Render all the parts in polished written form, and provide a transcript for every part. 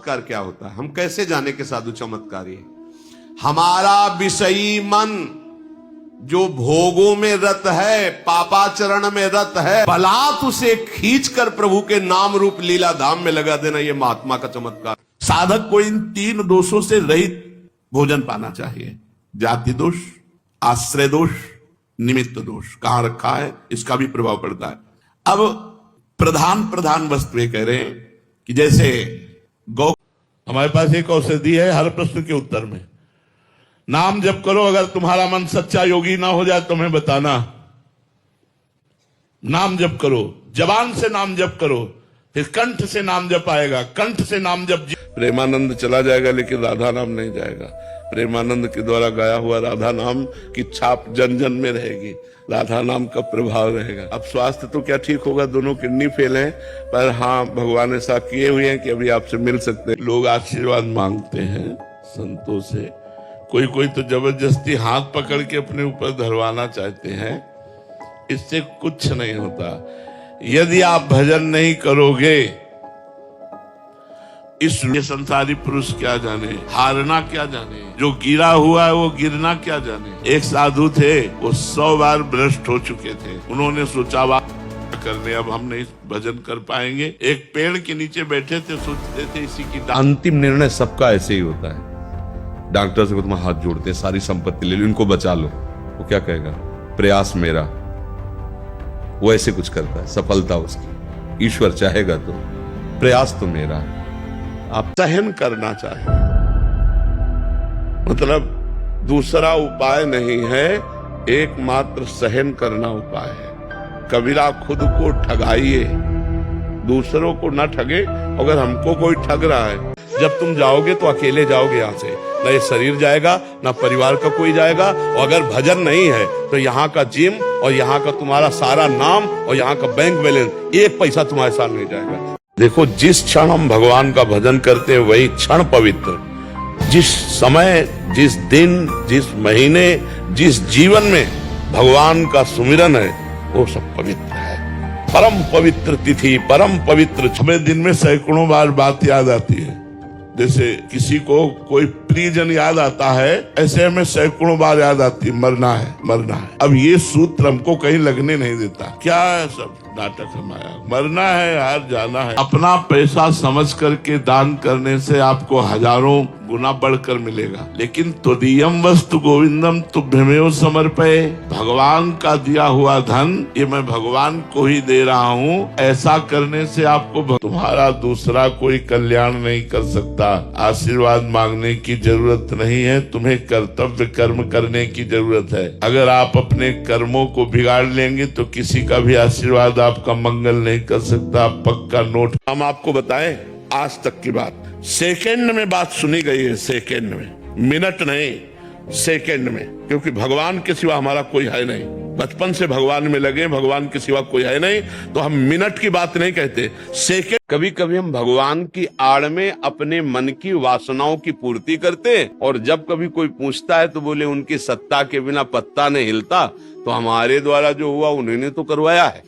चमत्कार क्या होता है? हम कैसे जाने के साधु चमत्कारी है? हमारा विषयी मन जो भोगों में रत है, पापाचरण में रत है, बलात् उसे खींचकर प्रभु के नाम रूप लीला धाम में लगा देना, यह महात्मा का चमत्कार। साधक को इन 3 दोषों से रहित भोजन पाना चाहिए। जाति दोष, आश्रय दोष, निमित्त दोष। कहां रखा है इसका भी प्रभाव पड़ता है। अब प्रधान वस्तु कह रहे हैं कि जैसे गौ, हमारे पास एक औषधि है हर प्रश्न के उत्तर में। नाम जप करो, अगर तुम्हारा मन सच्चा योगी ना हो जाए तो हमें बताना। नाम जप करो, जबान से नाम जप करो, फिर कंठ से नाम जप आएगा, कंठ से नाम जप। प्रेमानंद चला जाएगा लेकिन राधा नाम नहीं जाएगा। प्रेमानंद के द्वारा गाया हुआ राधा नाम की छाप जन जन में रहेगी, राधा नाम का प्रभाव रहेगा। अब स्वास्थ्य तो क्या ठीक होगा, दोनों किडनी फेल हैं, पर हाँ भगवान ऐसा किए हुए हैं कि अभी आपसे मिल सकते हैं। लोग आशीर्वाद मांगते हैं संतों से, कोई तो जबरदस्ती हाथ पकड़ के अपने ऊपर धरवाना चाहते हैं। इससे कुछ नहीं होता। यदि आप भजन नहीं करोगे, इसलिए संसारी पुरुष क्या जाने, हारना क्या जाने, जो गिरा हुआ है वो गिरना क्या जाने। एक साधु थे, वो 100 बार भ्रष्ट हो चुके थे। उन्होंने सोचा करने अब हम नहीं भजन कर पाएंगे। एक पेड़ के नीचे बैठे थे, सोचते थे इसी की। अंतिम निर्णय सबका ऐसे ही होता है। डॉक्टर से तुम हाथ जोड़ते, सारी संपत्ति ले लो, इनको बचा लो, वो क्या कहेगा? प्रयास मेरा। वो ऐसे कुछ करता है, सफलता उसकी। ईश्वर चाहेगा तो, प्रयास तो मेरा। आप सहन करना चाहिए, मतलब दूसरा उपाय नहीं है, एकमात्र सहन करना उपाय है। कबीरा खुद को ठगाइए, दूसरों को ना ठगे। अगर हमको कोई ठग रहा है, जब तुम जाओगे तो अकेले जाओगे यहाँ से, ना ये शरीर जाएगा ना परिवार का कोई जाएगा। और अगर भजन नहीं है तो यहाँ का जिम और यहाँ का तुम्हारा सारा नाम और यहाँ का बैंक बैलेंस, 1 पैसा तुम्हारे साथ नहीं जाएगा। देखो, जिस क्षण हम भगवान का भजन करते हैं वही क्षण पवित्र। जिस समय, जिस दिन, जिस महीने, जिस जीवन में भगवान का सुमिरन है वो सब पवित्र है। परम पवित्र तिथि, परम पवित्र। हमें दिन में सैकड़ों बार बात याद आती है। जैसे किसी को कोई प्रियजन याद आता है, ऐसे हमें सैकड़ों बार याद आती है, मरना है, मरना है। अब ये सूत्र हमको कहीं लगने नहीं देता। क्या है सब नाटक हमारा? मरना है यार, जाना है। अपना पैसा समझ करके दान करने से आपको हजारों गुना बढ़कर मिलेगा। लेकिन तुदीयम वस्तु गोविंदम तुभ्यमेव समर्पये, भगवान का दिया हुआ धन ये मैं भगवान को ही दे रहा हूँ, ऐसा करने से आपको तुम्हारा दूसरा कोई कल्याण नहीं कर सकता। आशीर्वाद मांगने की जरूरत नहीं है, तुम्हें कर्तव्य कर्म करने की जरूरत है। अगर आप अपने कर्मों को बिगाड़ लेंगे तो किसी का भी आशीर्वाद आपका मंगल नहीं कर सकता। पक्का नोट। हम आपको बताएं आज तक की बात, सेकंड में बात सुनी गई है, सेकंड में, मिनट नहीं, सेकंड में। क्योंकि भगवान के सिवा हमारा कोई है नहीं। बचपन से भगवान में लगे, भगवान के सिवा कोई है नहीं, तो हम मिनट की बात नहीं कहते, सेकंड। कभी कभी हम भगवान की आड़ में अपने मन की वासनाओं की पूर्ति करते हैं, और जब कभी कोई पूछता है तो बोले उनकी सत्ता के बिना पत्ता नहीं हिलता, तो हमारे द्वारा जो हुआ उन्होंने तो करवाया है,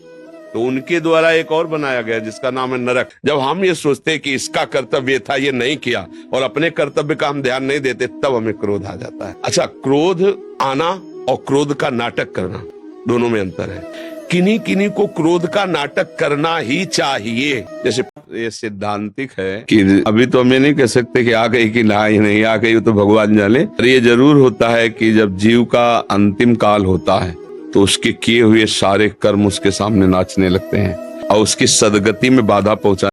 तो उनके द्वारा एक और बनाया गया जिसका नाम है नरक। जब हम ये सोचते हैं कि इसका कर्तव्य था, ये नहीं किया, और अपने कर्तव्य का हम ध्यान नहीं देते, तब हमें क्रोध आ जाता है। अच्छा, क्रोध आना और क्रोध का नाटक करना, दोनों में अंतर है। किन्हीं किन्हीं को क्रोध का नाटक करना ही चाहिए। जैसे ये सिद्धांतिक है कि अभी तो हमें नहीं कह सकते कि आ गई कि नहीं आ गई, तो भगवान जाने। पर ये जरूर होता है कि जब जीव का अंतिम काल होता है तो उसके किए हुए सारे कर्म उसके सामने नाचने लगते हैं और उसकी सदगति में बाधा पहुंचा